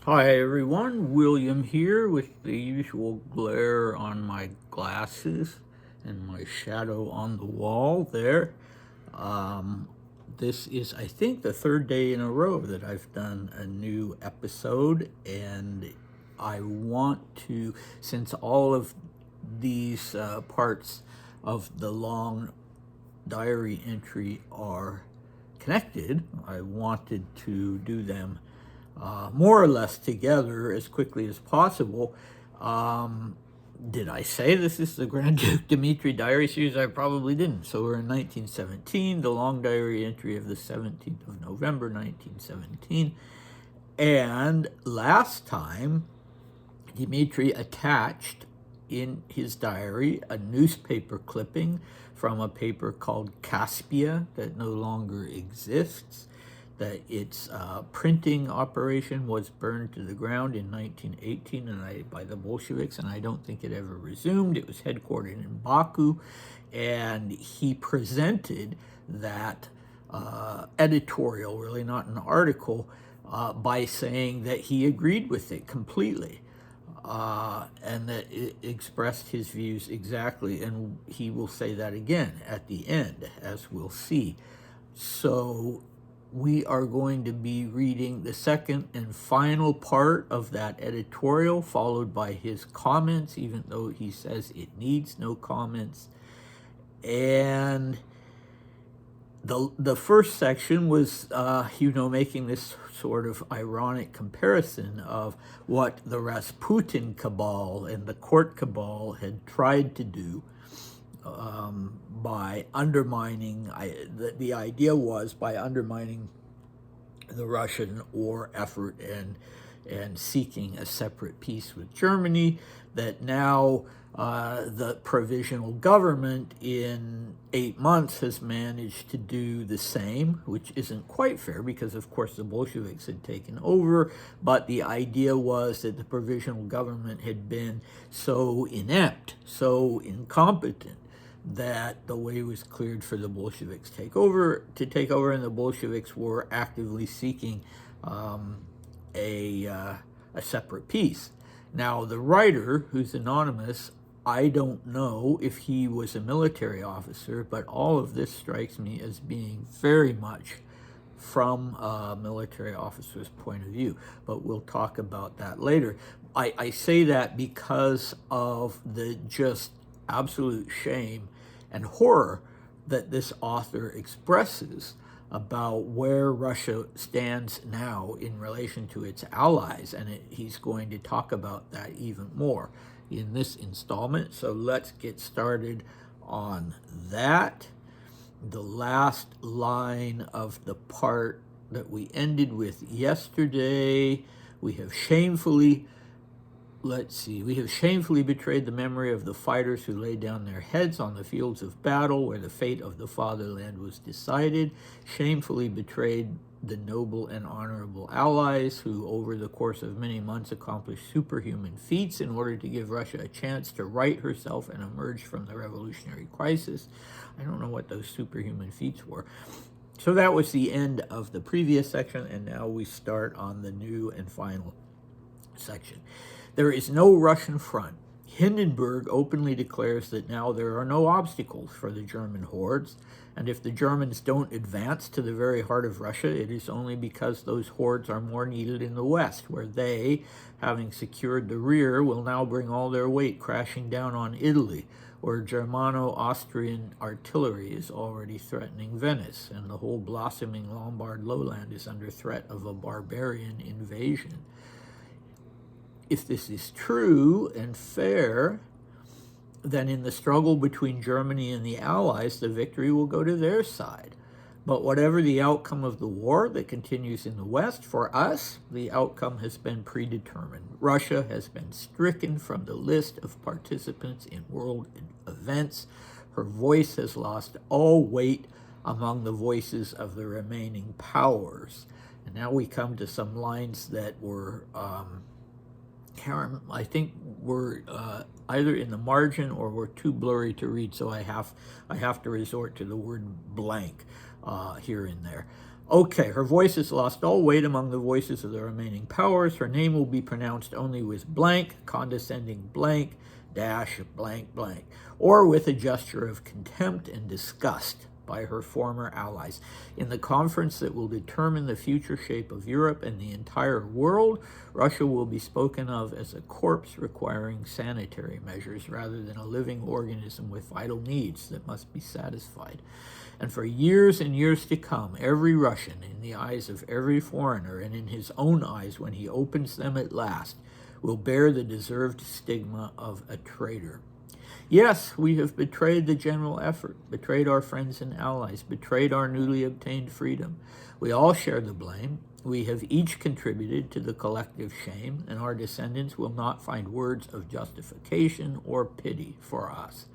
Hi everyone, William here with the usual glare on my glasses and my shadow on the wall there. Um, this is, I think, the third day in a row that I've done a new episode, and I want to, since all of these parts of the long diary entry are connected, I wanted to do them more or less together as quickly as possible. Um, did I say this is the Grand Duke Dmitri diary series? I probably didn't. So we're in 1917, the long diary entry of the 17th of November, 1917. And last time, Dmitri attached in his diary a newspaper clipping from a paper called Caspia that no longer exists, that its printing operation was burned to the ground in 1918 by the Bolsheviks, and I don't think it ever resumed. It was headquartered in Baku, and he presented that editorial, really not an article, by saying that he agreed with it completely. And that it expressed his views exactly, and he will say that again at the end, as we'll see. So we are going to be reading the second and final part of that editorial, followed by his comments, even though he says it needs no comments. And the first section was, making this sort of ironic comparison of what the Rasputin cabal and the court cabal had tried to do by undermining, the idea was by undermining the Russian war effort and seeking a separate peace with Germany, that now the provisional government in 8 months has managed to do the same, which isn't quite fair because, of course, the Bolsheviks had taken over. But the idea was that the provisional government had been so inept, so incompetent, that the way was cleared for the Bolsheviks to take over, and the Bolsheviks were actively seeking a separate peace. Now, the writer, who's anonymous, I don't know if he was a military officer, but all of this strikes me as being very much from a military officer's point of view. But we'll talk about that later. I say that because of the just absolute shame and horror that this author expresses about where Russia stands now in relation to its allies, and he's going to talk about that even more in this installment. So let's get started on that. The last line of the part that we ended with yesterday, we have shamefully betrayed the memory of the fighters who laid down their heads on the fields of battle where the fate of the fatherland was decided, shamefully betrayed the noble and honorable allies who, over the course of many months, accomplished superhuman feats in order to give Russia a chance to right herself and emerge from the revolutionary crisis. I don't know what those superhuman feats were. So that was the end of the previous section, and now we start on the new and final section. There is no Russian front. Hindenburg openly declares that now there are no obstacles for the German hordes, and if the Germans don't advance to the very heart of Russia, it is only because those hordes are more needed in the west, where they, having secured the rear, will now bring all their weight crashing down on Italy, where Germano-Austrian artillery is already threatening Venice, and the whole blossoming Lombard lowland is under threat of a barbarian invasion. If this is true and fair, then in the struggle between Germany and the Allies, the victory will go to their side. But whatever the outcome of the war that continues in the West, for us, the outcome has been predetermined. Russia has been stricken from the list of participants in world events. Her voice has lost all weight among the voices of the remaining powers. And now we come to some lines that were I think were either in the margin or were too blurry to read, so I have to resort to the word blank here and there. Okay, her voice has lost all weight among the voices of the remaining powers. Her name will be pronounced only with blank, condescending blank, dash, blank, blank, or with a gesture of contempt and disgust by her former allies. In the conference that will determine the future shape of Europe and the entire world, Russia will be spoken of as a corpse requiring sanitary measures rather than a living organism with vital needs that must be satisfied. And for years and years to come, every Russian, in the eyes of every foreigner, and in his own eyes when he opens them at last, will bear the deserved stigma of a traitor. Yes, we have betrayed the general effort, betrayed our friends and allies, betrayed our newly obtained freedom. We all share the blame. We have each contributed to the collective shame, and our descendants will not find words of justification or pity for us.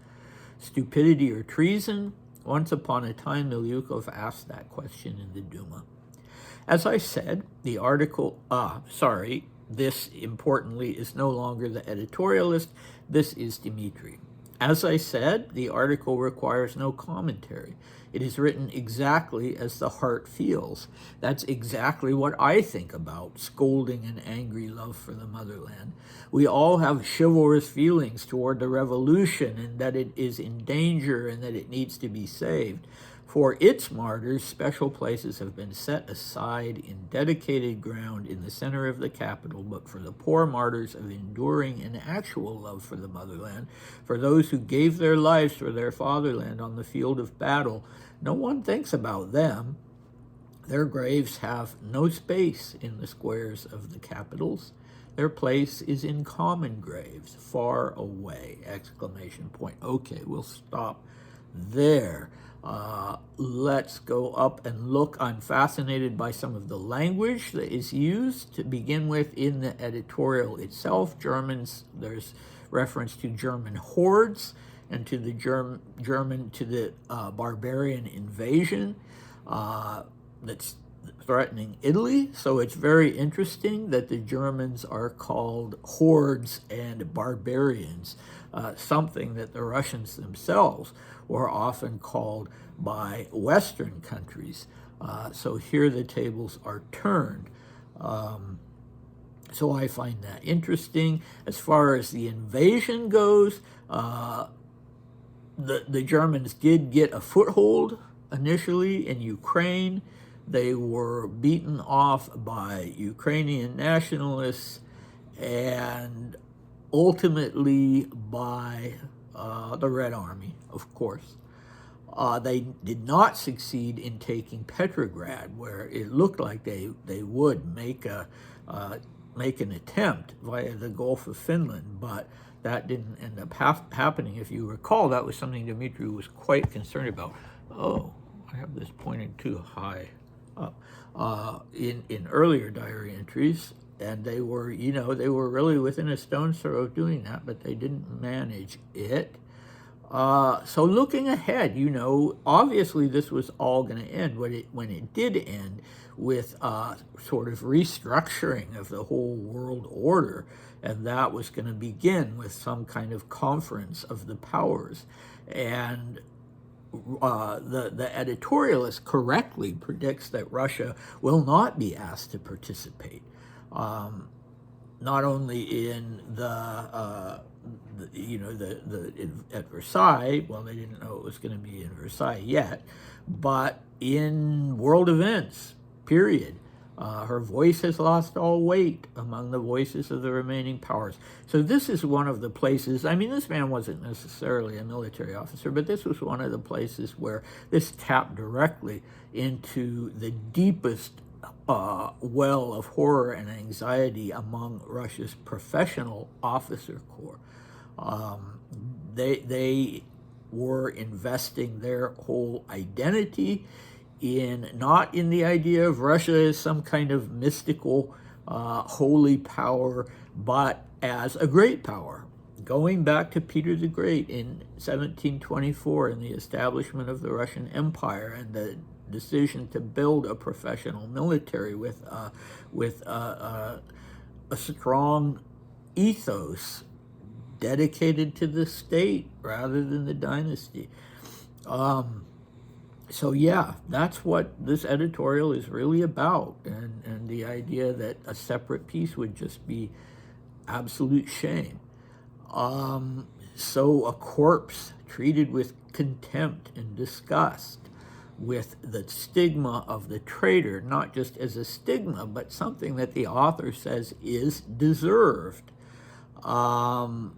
Stupidity or treason? Once upon a time, Milyukov asked that question in the Duma. As I said, the article, this importantly is no longer the editorialist, this is Dmitri. As I said, the article requires no commentary. It is written exactly as the heart feels. That's exactly what I think about scolding and angry love for the motherland. We all have chivalrous feelings toward the revolution and that it is in danger and that it needs to be saved. For its martyrs, special places have been set aside in dedicated ground in the center of the capital, but for the poor martyrs of enduring and actual love for the motherland, for those who gave their lives for their fatherland on the field of battle, no one thinks about them. Their graves have no space in the squares of the capitals. Their place is in common graves, far away, exclamation point. Okay, we'll stop there. Let's go up and look. I'm fascinated by some of the language that is used. To begin with, in the editorial itself, there's reference to German hordes and to the barbarian invasion that's threatening Italy. So it's very interesting that the Germans are called hordes and barbarians, something that the Russians themselves were often called by Western countries. So here the tables are turned. So I find that interesting. As far as the invasion goes, the Germans did get a foothold initially in Ukraine. They were beaten off by Ukrainian nationalists and ultimately by the Red Army, of course. They did not succeed in taking Petrograd, where it looked like they would make an attempt via the Gulf of Finland, but that didn't end up happening. If you recall, that was something Dmitri was quite concerned about. Oh, I have this pointing too high up. In earlier diary entries, and they were really within a stone's throw of doing that, but they didn't manage it. So looking ahead, obviously this was all going to end when it did end with sort of restructuring of the whole world order, and that was going to begin with some kind of conference of the powers. And the editorialist correctly predicts that Russia will not be asked to participate, not only in at Versailles. Well, they didn't know it was going to be in Versailles yet, but in world events, period. Her voice has lost all weight among the voices of the remaining powers. So this is one of the places, this man wasn't necessarily a military officer, but this was one of the places where this tapped directly into the deepest well of horror and anxiety among Russia's professional officer corps. They were investing their whole identity not in the idea of Russia as some kind of mystical holy power, but as a great power. Going back to Peter the Great in 1724 and the establishment of the Russian Empire and the decision to build a professional military with a strong ethos dedicated to the state rather than the dynasty. So yeah, that's what this editorial is really about, and the idea that a separate piece would just be absolute shame. So a corpse treated with contempt and disgust, with the stigma of the traitor, not just as a stigma, but something that the author says is deserved. Um,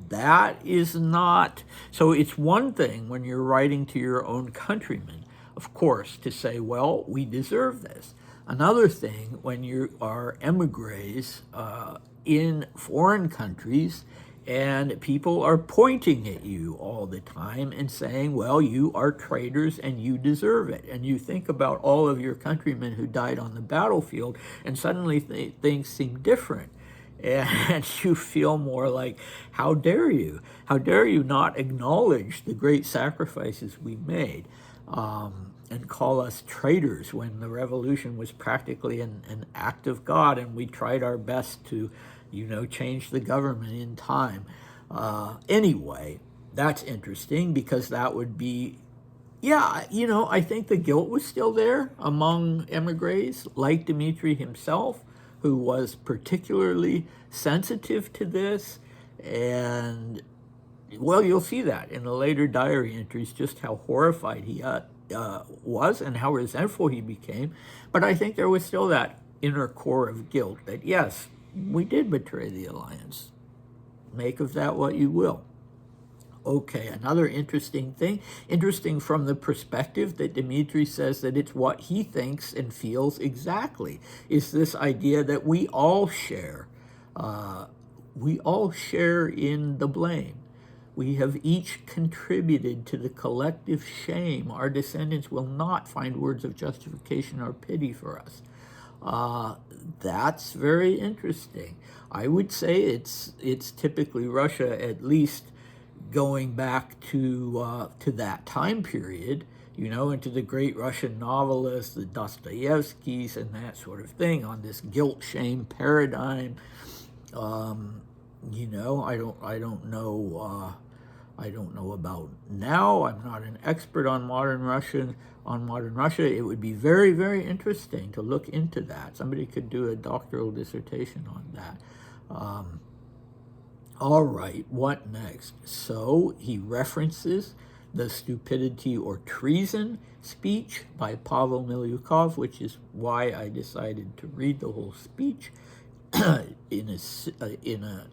that is not, so it's one thing when you're writing to your own countrymen, of course, to say, well, we deserve this. Another thing when you are emigres in foreign countries and people are pointing at you all the time and saying, well, you are traitors and you deserve it. And you think about all of your countrymen who died on the battlefield, and suddenly things seem different. And you feel more like, how dare you? How dare you not acknowledge the great sacrifices we made, and call us traitors when the revolution was practically an act of God, and we tried our best to, change the government in time. Anyway, that's interesting because that would be, yeah, I think the guilt was still there among emigres, like Dmitri himself, who was particularly sensitive to this. And, well, you'll see that in the later diary entries, just how horrified he was and how resentful he became. But I think there was still that inner core of guilt that, yes, we did betray the alliance. Make of that what you will. Okay, another interesting thing, interesting from the perspective that Dmitri says that it's what he thinks and feels exactly, is this idea that we all share. We all share in the blame. We have each contributed to the collective shame. Our descendants will not find words of justification or pity for us. That's very interesting. I would say it's typically Russia, at least going back to that time period, into the great Russian novelists, the Dostoevskys and that sort of thing, on this guilt shame paradigm. I don't know about now. I'm not an expert on modern Russia. It would be very, very interesting to look into that. Somebody could do a doctoral dissertation on that. All right, what next? So he references the stupidity or treason speech by Pavel Milyukov, which is why I decided to read the whole speech in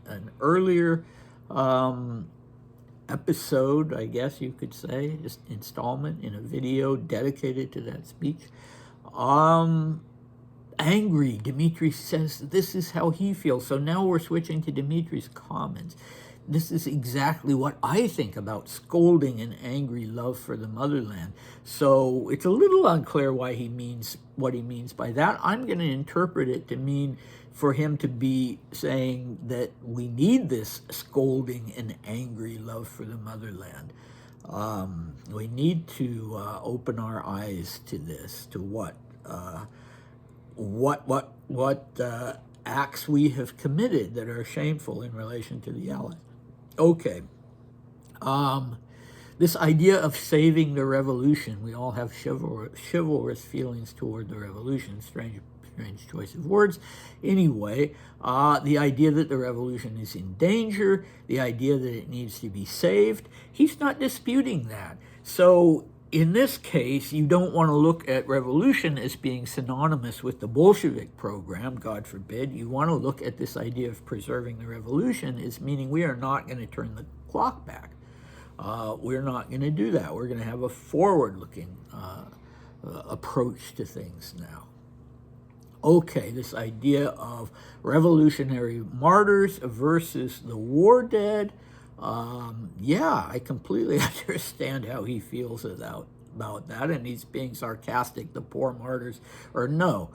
an earlier episode, I guess you could say, installment in a video dedicated to that speech. Angry, Dmitri says this is how he feels. So now we're switching to Dmitri's comments. This is exactly what I think about scolding and angry love for the motherland. So it's a little unclear what he means by that. I'm going to interpret it to mean for him to be saying that we need this scolding and angry love for the motherland. We need to open our eyes to this, to what acts we have committed that are shameful in relation to the Allies. Okay. This idea of saving the revolution, we all have chivalrous feelings toward the revolution. Strange choice of words. Anyway, the idea that the revolution is in danger, the idea that it needs to be saved, he's not disputing that. So in this case, you don't want to look at revolution as being synonymous with the Bolshevik program, God forbid. You want to look at this idea of preserving the revolution as meaning we are not going to turn the clock back. We're not going to do that. We're going to have a forward-looking approach to things now. Okay, this idea of revolutionary martyrs versus the war dead. Yeah, I completely understand how he feels about that, and he's being sarcastic. The poor martyrs, or no,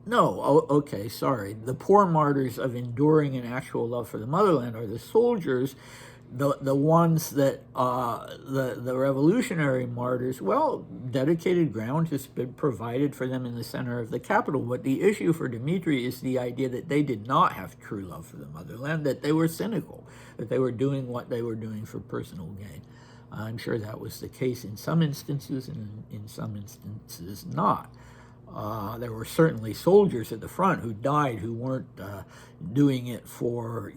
okay, sorry. The poor martyrs of enduring an actual love for the motherland are the soldiers. The ones that, the revolutionary martyrs, well, dedicated ground has been provided for them in the center of the capital. But the issue for Dmitri is the idea that they did not have true love for the motherland, that they were cynical, that they were doing what they were doing for personal gain. I'm sure that was the case in some instances, and in some instances not. There were certainly soldiers at the front who died who weren't doing it for,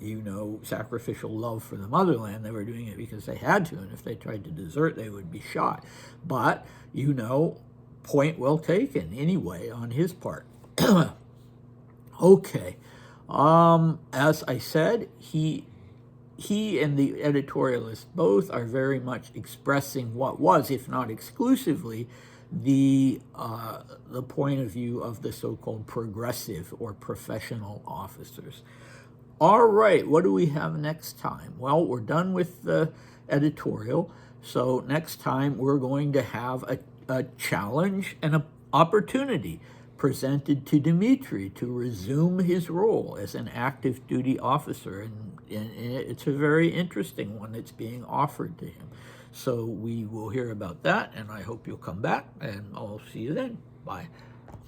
sacrificial love for the motherland. They were doing it because they had to, and if they tried to desert, they would be shot. But, point well taken anyway on his part. Okay. As I said, he and the editorialist both are very much expressing what was, if not exclusively, the point of view of the so-called progressive or professional officers. All right, what do we have next time? Well, we're done with the editorial, so next time we're going to have a challenge and an opportunity presented to Dmitri to resume his role as an active duty officer, and it's a very interesting one that's being offered to him. So we will hear about that, and I hope you'll come back, and I'll see you then. Bye.